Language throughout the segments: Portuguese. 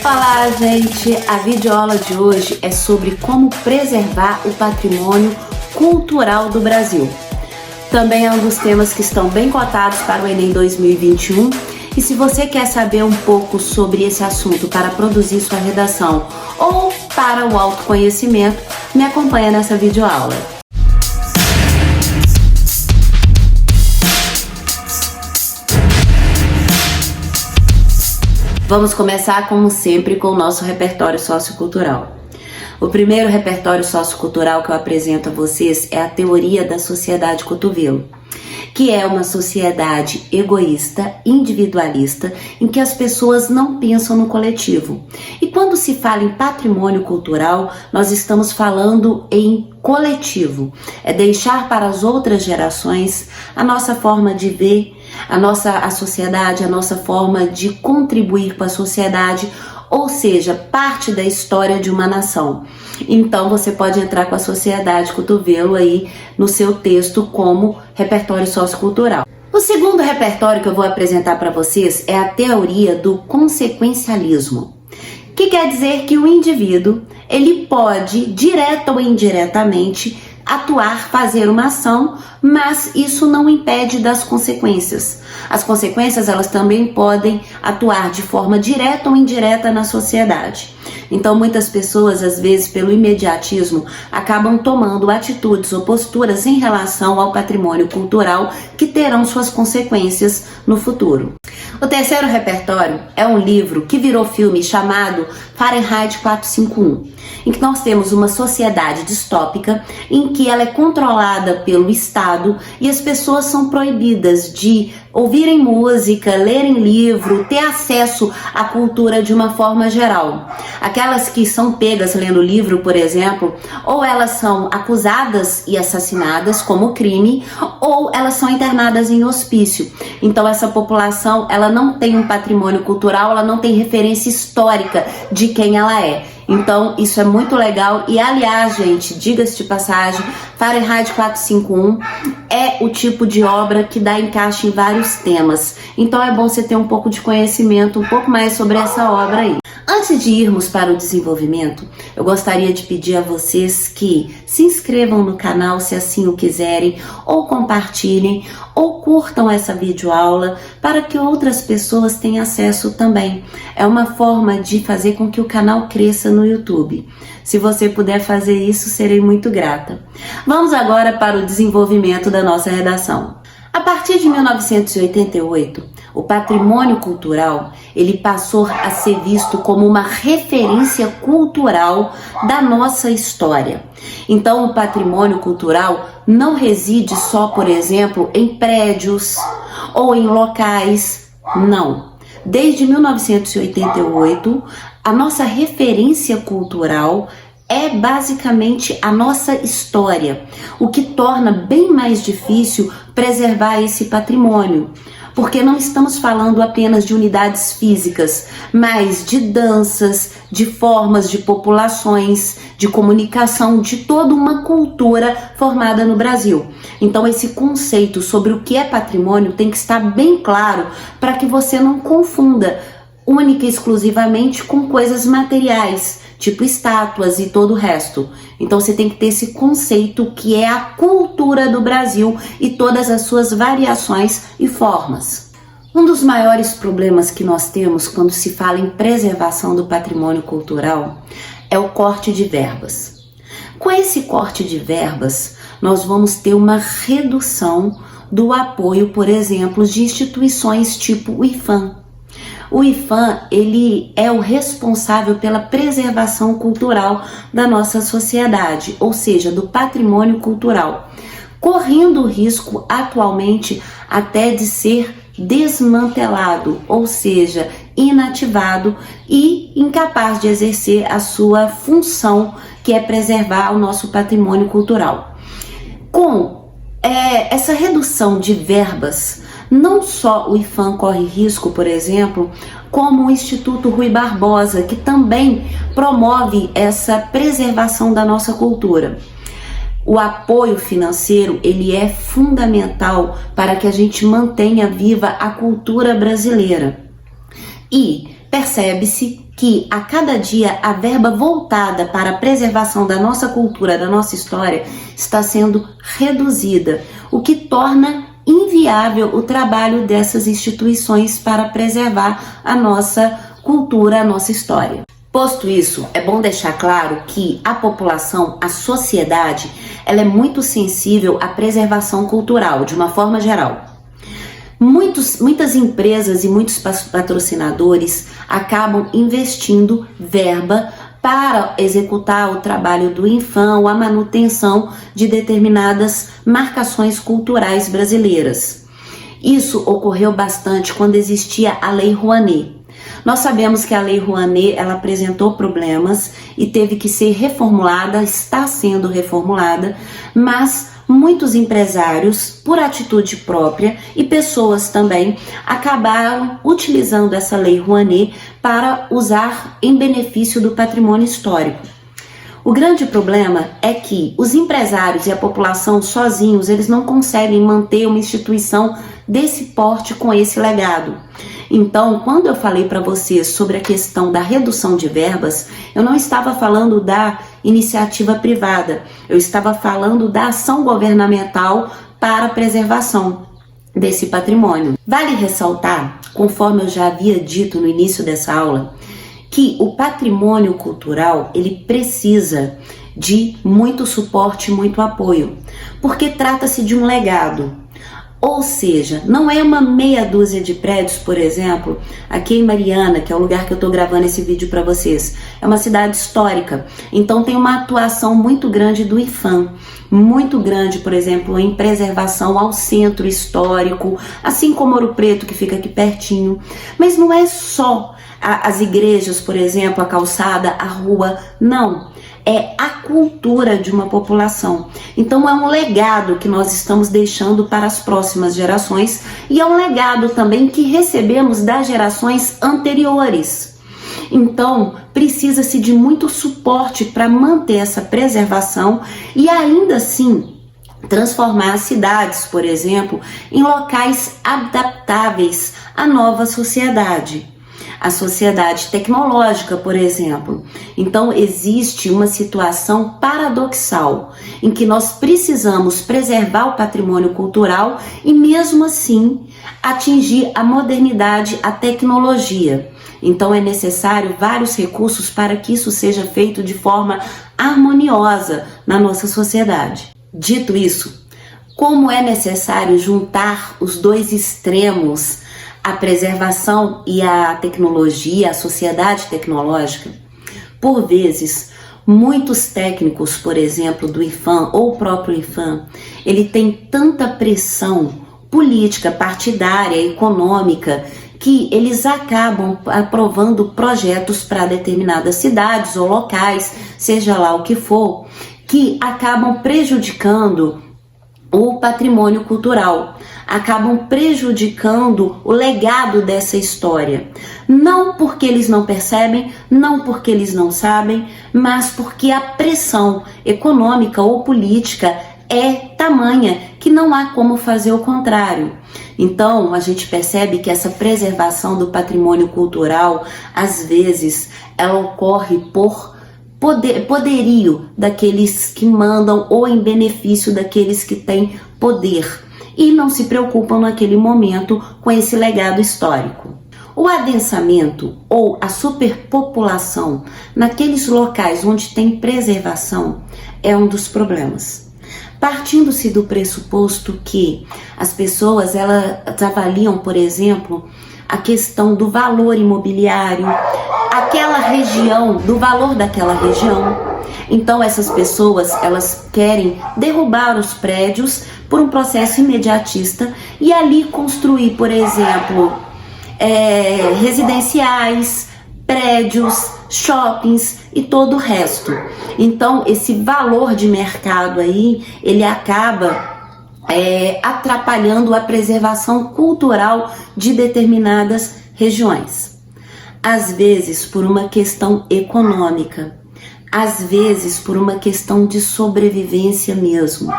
Olá, gente! A videoaula de hoje é sobre como preservar o patrimônio cultural do Brasil. Também é um dos temas que estão bem cotados para o Enem 2021. E se você quer saber um pouco sobre esse assunto para produzir sua redação ou para o autoconhecimento, me acompanha nessa videoaula. Vamos começar, como sempre, com o nosso repertório sociocultural. O primeiro repertório sociocultural que eu apresento a vocês é a teoria da sociedade cotovelo, que é uma sociedade egoísta, individualista, em que as pessoas não pensam no coletivo. E quando se fala em patrimônio cultural, nós estamos falando em coletivo. É deixar para as outras gerações a nossa forma de ver, a sociedade, a nossa forma de contribuir com a sociedade, ou seja, parte da história de uma nação. Então você pode entrar com a sociedade cotovelo aí no seu texto como repertório sociocultural. O segundo repertório que eu vou apresentar para vocês é a teoria do consequencialismo, que quer dizer que o indivíduo ele pode, direta ou indiretamente, atuar, fazer uma ação, mas isso não impede das consequências. As consequências, elas também podem atuar de forma direta ou indireta na sociedade. Então, muitas pessoas, às vezes, pelo imediatismo, acabam tomando atitudes ou posturas em relação ao patrimônio cultural que terão suas consequências no futuro. O terceiro repertório é um livro que virou filme chamado Fahrenheit 451, em que nós temos uma sociedade distópica em que ela é controlada pelo Estado e as pessoas são proibidas de ouvirem música, lerem livro, ter acesso à cultura de uma forma geral. Aquelas que são pegas lendo livro, por exemplo, ou elas são acusadas e assassinadas como crime, ou elas são internadas em hospício. Então essa população, ela não tem um patrimônio cultural, ela não tem referência histórica de quem ela é. Então isso é muito legal e, aliás, gente, diga-se de passagem, Fahrenheit 451 é o tipo de obra que dá encaixe em vários temas. Então é bom você ter um pouco de conhecimento, um pouco mais sobre essa obra aí. Antes de irmos para o desenvolvimento, eu gostaria de pedir a vocês que se inscrevam no canal se assim o quiserem, ou compartilhem, ou curtam essa videoaula para que outras pessoas tenham acesso também. É uma forma de fazer com que o canal cresça no YouTube. Se você puder fazer isso, serei muito grata. Vamos agora para o desenvolvimento da nossa redação. A partir de 1988, o patrimônio cultural ele passou a ser visto como uma referência cultural da nossa história. Então, o patrimônio cultural não reside só, por exemplo, em prédios ou em locais, não. Desde 1988, a nossa referência cultural é basicamente a nossa história, o que torna bem mais difícil preservar esse patrimônio, porque não estamos falando apenas de unidades físicas, mas de danças, de formas de populações, de comunicação, de toda uma cultura formada no Brasil. Então esse conceito sobre o que é patrimônio tem que estar bem claro para que você não confunda única e exclusivamente com coisas materiais, tipo estátuas e todo o resto. Então você tem que ter esse conceito que é a cultura do Brasil e todas as suas variações e formas. Um dos maiores problemas que nós temos quando se fala em preservação do patrimônio cultural é o corte de verbas. Com esse corte de verbas, nós vamos ter uma redução do apoio, por exemplo, de instituições tipo o IPHAN. O IPHAN, ele é o responsável pela preservação cultural da nossa sociedade, ou seja, do patrimônio cultural, correndo o risco atualmente até de ser desmantelado, ou seja, inativado e incapaz de exercer a sua função, que é preservar o nosso patrimônio cultural. Com essa redução de verbas, não só o IPHAN corre risco, por exemplo, como o Instituto Rui Barbosa, que também promove essa preservação da nossa cultura. O apoio financeiro, ele é fundamental para que a gente mantenha viva a cultura brasileira. E percebe-se que a cada dia a verba voltada para a preservação da nossa cultura, da nossa história, está sendo reduzida, o que torna inviável o trabalho dessas instituições para preservar a nossa cultura, a nossa história. Posto isso, é bom deixar claro que a população, a sociedade, ela é muito sensível à preservação cultural, de uma forma geral. Muitas empresas e muitos patrocinadores acabam investindo verba para executar o trabalho do INFAM ou a manutenção de determinadas marcações culturais brasileiras. Isso ocorreu bastante quando existia a Lei Rouanet. Nós sabemos que a Lei Rouanet, ela apresentou problemas e teve que ser reformulada, está sendo reformulada, mas muitos empresários, por atitude própria, e pessoas também, acabaram utilizando essa Lei Rouanet para usar em benefício do patrimônio histórico. O grande problema é que os empresários e a população sozinhos, eles não conseguem manter uma instituição desse porte com esse legado. Então, quando eu falei para vocês sobre a questão da redução de verbas, eu não estava falando da iniciativa privada, eu estava falando da ação governamental para a preservação desse patrimônio. Vale ressaltar, conforme eu já havia dito no início dessa aula, que o patrimônio cultural, ele precisa de muito suporte, muito apoio, porque trata-se de um legado. Ou seja, não é uma meia dúzia de prédios, por exemplo, aqui em Mariana, que é o lugar que eu estou gravando esse vídeo para vocês. É uma cidade histórica, então tem uma atuação muito grande do INFAM, muito grande, por exemplo, em preservação ao centro histórico, assim como Ouro Preto, que fica aqui pertinho. Mas não é só as igrejas, por exemplo, a calçada, a rua, não. É a cultura de uma população. Então é um legado que nós estamos deixando para as próximas gerações e é um legado também que recebemos das gerações anteriores. Então precisa-se de muito suporte para manter essa preservação e ainda assim transformar as cidades, por exemplo, em locais adaptáveis à nova sociedade. A sociedade tecnológica, por exemplo. Então existe uma situação paradoxal em que nós precisamos preservar o patrimônio cultural e mesmo assim atingir a modernidade, a tecnologia. Então é necessário vários recursos para que isso seja feito de forma harmoniosa na nossa sociedade. Dito isso, como é necessário juntar os dois extremos, a preservação e a tecnologia, a sociedade tecnológica? Por vezes, muitos técnicos, por exemplo, do INFAM ou o próprio INFAM, ele tem tanta pressão política, partidária, econômica, que eles acabam aprovando projetos para determinadas cidades ou locais, seja lá o que for, que acabam prejudicando o patrimônio cultural, acabam prejudicando o legado dessa história. Não porque eles não percebem, não porque eles não sabem, mas porque a pressão econômica ou política é tamanha que não há como fazer o contrário. Então, a gente percebe que essa preservação do patrimônio cultural, às vezes, ela ocorre por poderio daqueles que mandam ou em benefício daqueles que têm poder e não se preocupam naquele momento com esse legado histórico. O adensamento ou a superpopulação naqueles locais onde tem preservação é um dos problemas. Partindo-se do pressuposto que as pessoas elas avaliam, por exemplo, a questão do valor imobiliário, aquela região, do valor daquela região. Então essas pessoas, elas querem derrubar os prédios por um processo imediatista e ali construir, por exemplo, residenciais, prédios, shoppings e todo o resto. Então esse valor de mercado aí, ele acaba atrapalhando a preservação cultural de determinadas regiões. Às vezes por uma questão econômica, às vezes por uma questão de sobrevivência mesmo.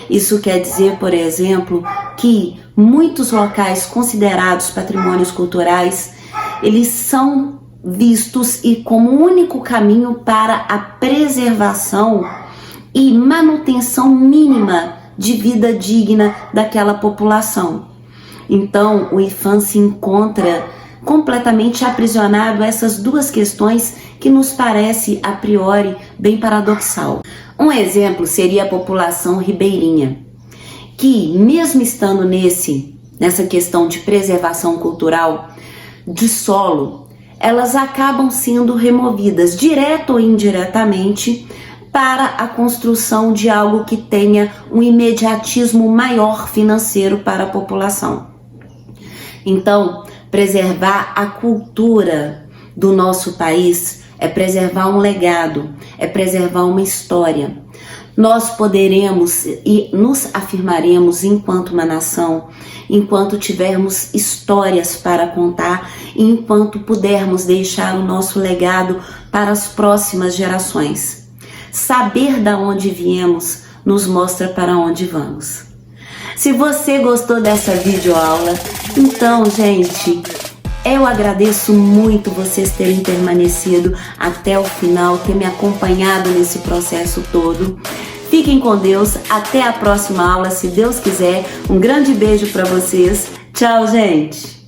Isso quer dizer, por exemplo, que muitos locais considerados patrimônios culturais, eles são vistos e como único caminho para a preservação e manutenção mínima de vida digna daquela população. Então, o IPHAN se encontra completamente aprisionado a essas duas questões que nos parece a priori bem paradoxal. Um exemplo seria a população ribeirinha, que mesmo estando nessa questão de preservação cultural de solo, elas acabam sendo removidas direto ou indiretamente para a construção de algo que tenha um imediatismo maior financeiro para a população. Então, preservar a cultura do nosso país é preservar um legado, é preservar uma história. Nós poderemos e nos afirmaremos enquanto uma nação, enquanto tivermos histórias para contar e enquanto pudermos deixar o nosso legado para as próximas gerações. Saber de onde viemos nos mostra para onde vamos. Se você gostou dessa videoaula, então, gente, eu agradeço muito vocês terem permanecido até o final, ter me acompanhado nesse processo todo. Fiquem com Deus, até a próxima aula, se Deus quiser. Um grande beijo para vocês. Tchau, gente!